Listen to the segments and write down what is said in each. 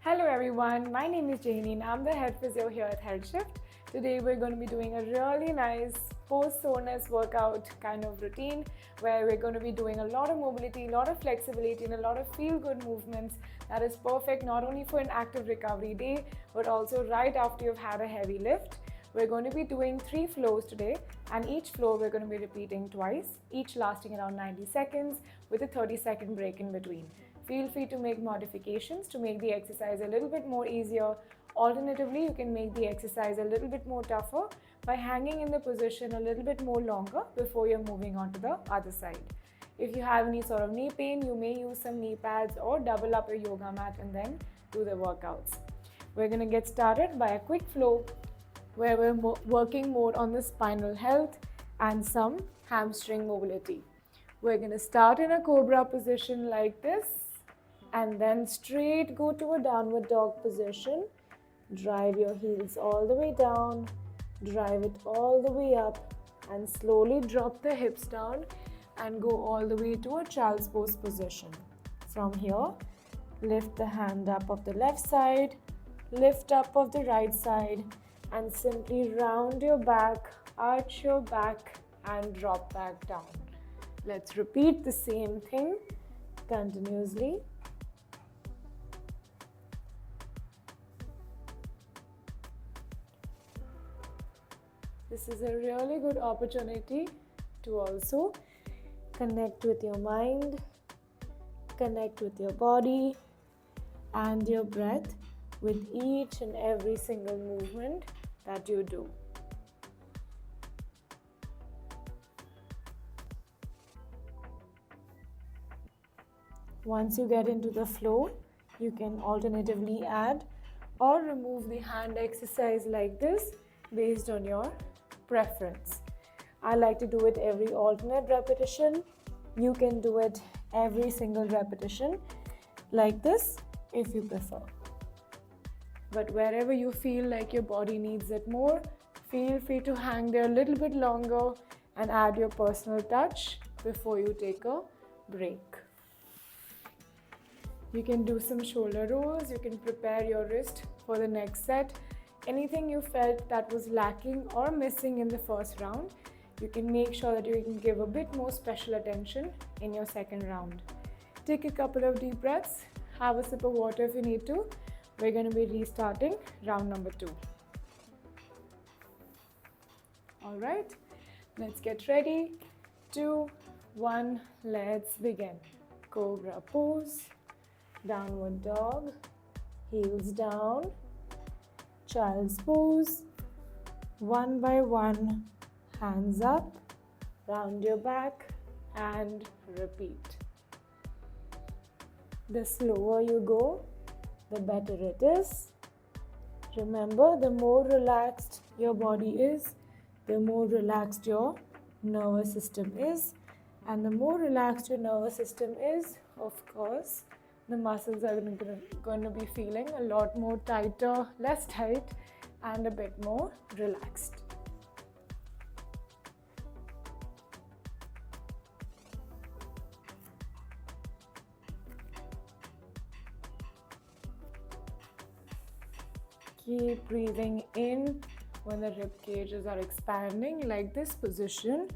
Hello everyone, my name is Janie and I'm the head physio here at Healthshift. Today we're going to be doing a really nice post-soreness workout kind of routine where we're going to be doing a lot of mobility, a lot of flexibility and a lot of feel-good movements that is perfect not only for an active recovery day but also right after you've had a heavy lift. We're going to be doing 3 floors today, and each floor we're going to be repeating twice, each lasting around 90 seconds with a 30-second break in between. Feel free to make modifications to make the exercise a little bit more easier. Alternatively, you can make the exercise a little bit more tougher by hanging in the position a little bit more longer before you're moving on to the other side. If you have any sort of knee pain, you may use some knee pads or double up your yoga mat and then do the workouts. We're going to get started by a quick flow where we're working more on the spinal health and some hamstring mobility. We're going to start in a cobra position like this and then straight go to a downward dog position. Drive your heels all the way down, drive it all the way up and slowly drop the hips down and go all the way to a child's pose position. From here, lift the hand up of the left side, lift up of the right side and simply round your back, arch your back and drop back down. Let's repeat the same thing continuously. This is a really good opportunity to also connect with your mind, connect with your body and your breath with each and every single movement that you do. Once you get into the flow, you can alternatively add or remove the hand exercise like this based on your preference. I like to do it every alternate repetition. You can do it every single repetition like this if you prefer. But wherever you feel like your body needs it more, feel free to hang there a little bit longer and add your personal touch before you take a break. You can do some shoulder rolls, you can prepare your wrist for the next set. Anything you felt that was lacking or missing in the first round, you can make sure that you can give a bit more special attention in your second round. Take a couple of deep breaths, have a sip of water if you need to. We're going to be restarting round number 2. All right, let's get ready. 2, 1, let's begin. Cobra pose, downward dog, heels down, child's pose, one by one, hands up, round your back and repeat. The slower you go, the better it is. Remember, the more relaxed your body is, the more relaxed your nervous system is. And the more relaxed your nervous system is, of course, the muscles are going to be feeling a lot more tighter, less tight, and a bit more relaxed. Keep breathing in when the rib cages are expanding like this position,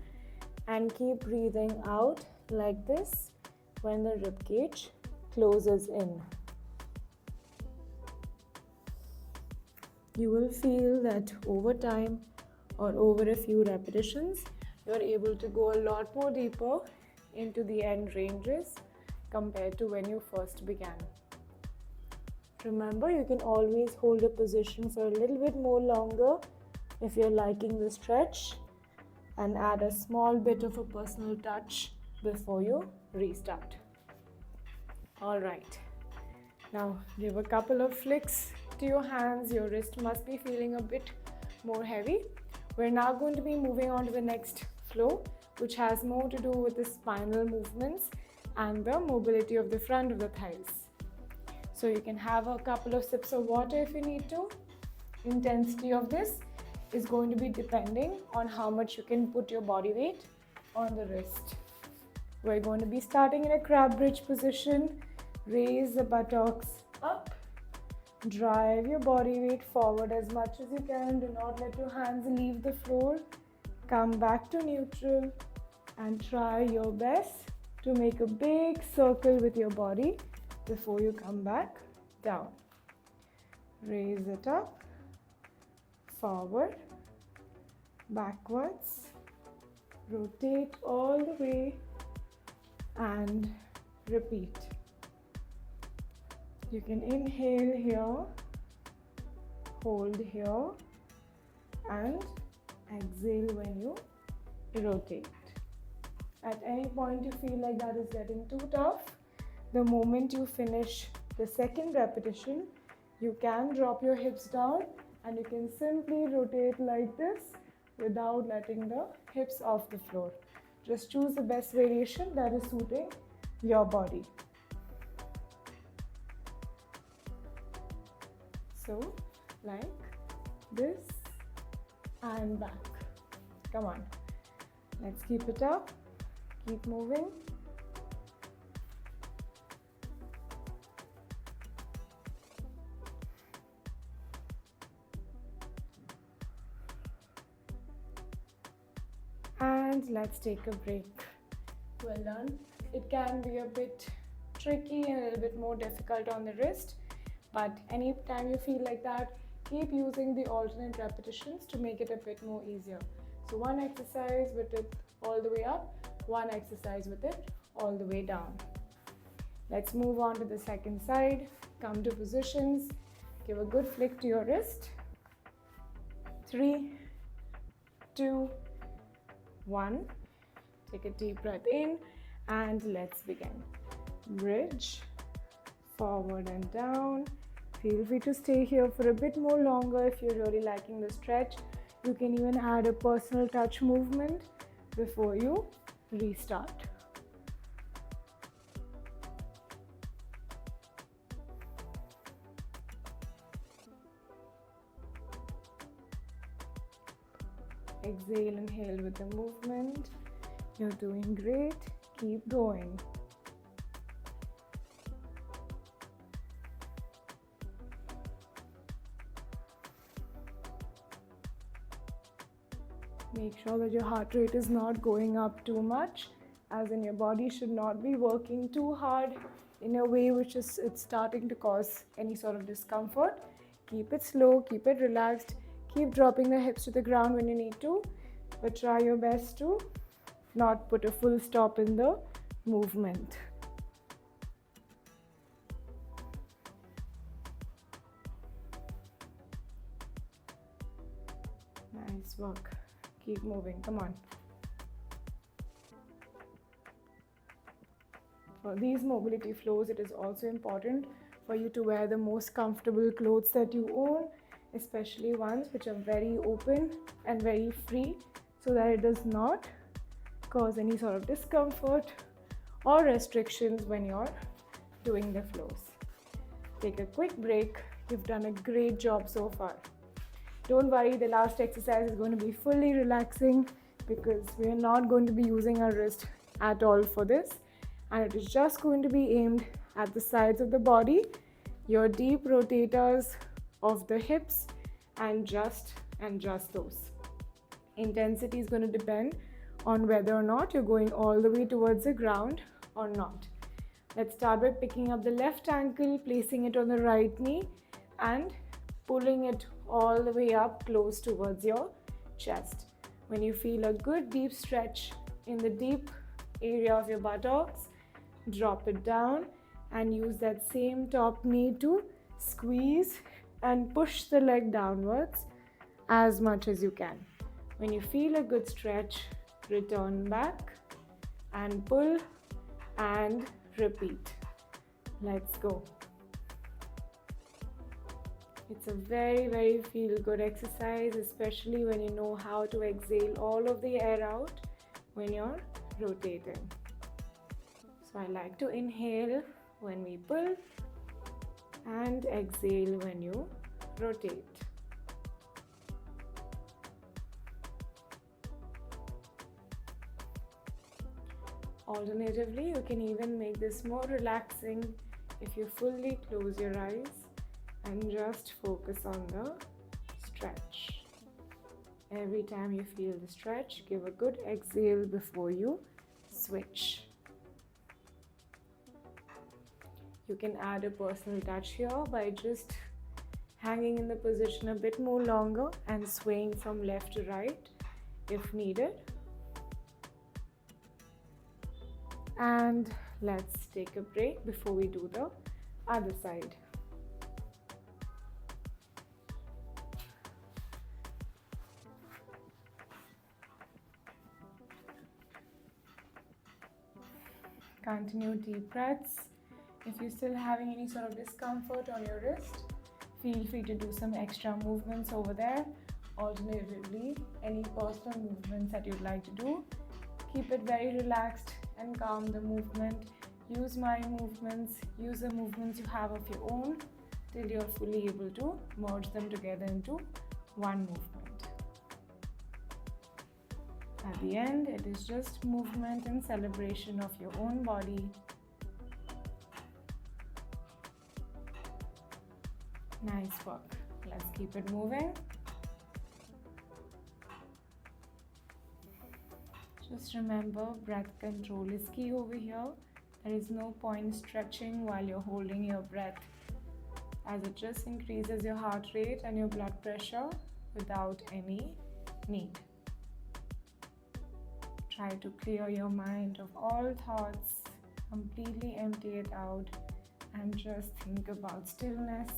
and keep breathing out like this when the rib cage closes in. You will feel that over time or over a few repetitions, you're able to go a lot more deeper into the end ranges compared to when you first began. Remember, you can always hold a position for a little bit more longer if you're liking the stretch, and add a small bit of a personal touch before you restart. All right, now give a couple of flicks to your hands. Your wrist must be feeling a bit more heavy. We're now going to be moving on to the next flow, which has more to do with the spinal movements and the mobility of the front of the thighs. So you can have a couple of sips of water if you need to. Intensity of this is going to be depending on how much you can put your body weight on the wrist. We're going to be starting in a crab bridge position. Raise the buttocks up, Drive your body weight forward as much as you can. Do not let your hands leave the floor. Come back to neutral and try your best to make a big circle with your body before you come back down. Raise it up, forward, backwards, rotate all the way and repeat. You can inhale here, hold here and exhale when you rotate. At any point you feel like that is getting too tough, the moment you finish the second repetition, you can drop your hips down and you can simply rotate like this without letting the hips off the floor. Just choose the best variation that is suiting your body. So, like this and back. Come on. Let's keep it up. Keep moving. And let's take a break. Well done. It can be a bit tricky and a little bit more difficult on the wrist, but anytime you feel like that, keep using the alternate repetitions to make it a bit more easier. So one exercise with it all the way up, one exercise with it all the way down. Let's move on to the second side. Come to positions. Give a good flick to your wrist. 3, 2, 1. Take a deep breath in and let's begin. Bridge, forward and down. Feel free to stay here for a bit more longer if you're really liking the stretch. You can even add a personal touch movement before you restart. Exhale, inhale with the movement. You're doing great. Keep going. Make sure that your heart rate is not going up too much, as in your body should not be working too hard in a way which is it's starting to cause any sort of discomfort. Keep it slow, keep it relaxed. Keep dropping the hips to the ground when you need to, but try your best to not put a full stop in the movement. Nice work. Keep moving. Come on. For these mobility flows, it is also important for you to wear the most comfortable clothes that you own, especially ones which are very open and very free, so that it does not cause any sort of discomfort or restrictions when you're doing the flows. Take a quick break. You've done a great job so far. Don't worry, the last exercise is going to be fully relaxing because we are not going to be using our wrist at all for this, and it is just going to be aimed at the sides of the body, your deep rotators of the hips, and just those. Intensity is going to depend on whether or not you're going all the way towards the ground or not. Let's start by picking up the left ankle, placing it on the right knee and pulling it all the way up close towards your chest. When you feel a good deep stretch in the deep area of your buttocks, drop it down and use that same top knee to squeeze and push the leg downwards as much as you can. When you feel a good stretch, return back and pull and repeat. Let's go. It's a very, very feel-good exercise, especially when you know how to exhale all of the air out when you're rotating. So I like to inhale when we pull and exhale when you rotate. Alternatively, you can even make this more relaxing if you fully close your eyes and just focus on the stretch. Every time you feel the stretch, give a good exhale before you switch. You can add a personal touch here by just hanging in the position a bit more longer and swaying from left to right if needed. And let's take a break before we do the other side. Continue deep breaths. If you're still having any sort of discomfort on your wrist, feel free to do some extra movements over there. Alternatively, any personal movements that you'd like to do, keep it very relaxed and calm the movement. Use my movements, use the movements you have of your own till you're fully able to merge them together into one movement. At the end, it is just movement and celebration of your own body. Nice work. Let's keep it moving. Just remember, breath control is key over here. There is no point stretching while you're holding your breath, as it just increases your heart rate and your blood pressure without any need. Try to clear your mind of all thoughts, completely empty it out, and just think about stillness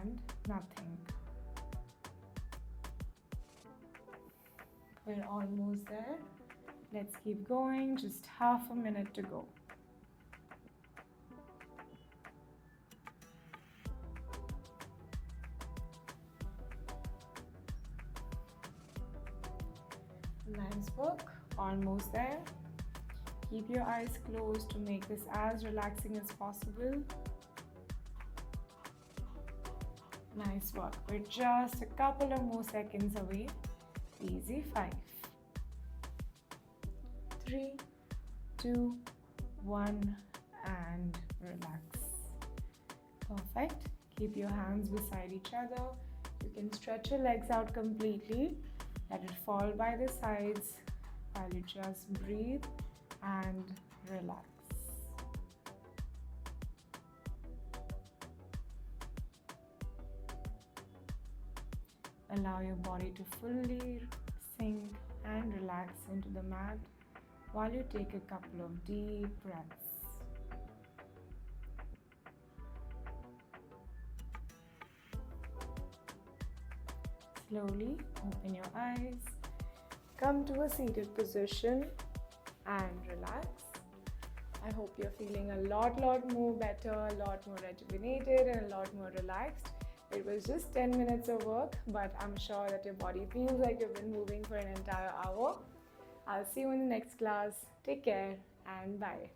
and nothing. We're almost there. Let's keep going, just half a minute to go. Nice work, almost there. Keep your eyes closed to make this as relaxing as possible. Nice work. We're just a couple of more seconds away. Easy. 5, 3, 2, 1, and relax. Perfect. Keep your hands beside each other. You can stretch your legs out completely. Let it fall by the sides while you just breathe and relax. Allow your body to fully sink and relax into the mat while you take a couple of deep breaths. Slowly open your eyes, come to a seated position and relax. I hope you're feeling a lot more better, a lot more rejuvenated and a lot more relaxed. It was just 10 minutes of work, but I'm sure that your body feels like you've been moving for an entire hour. I'll see you in the next class. Take care and bye.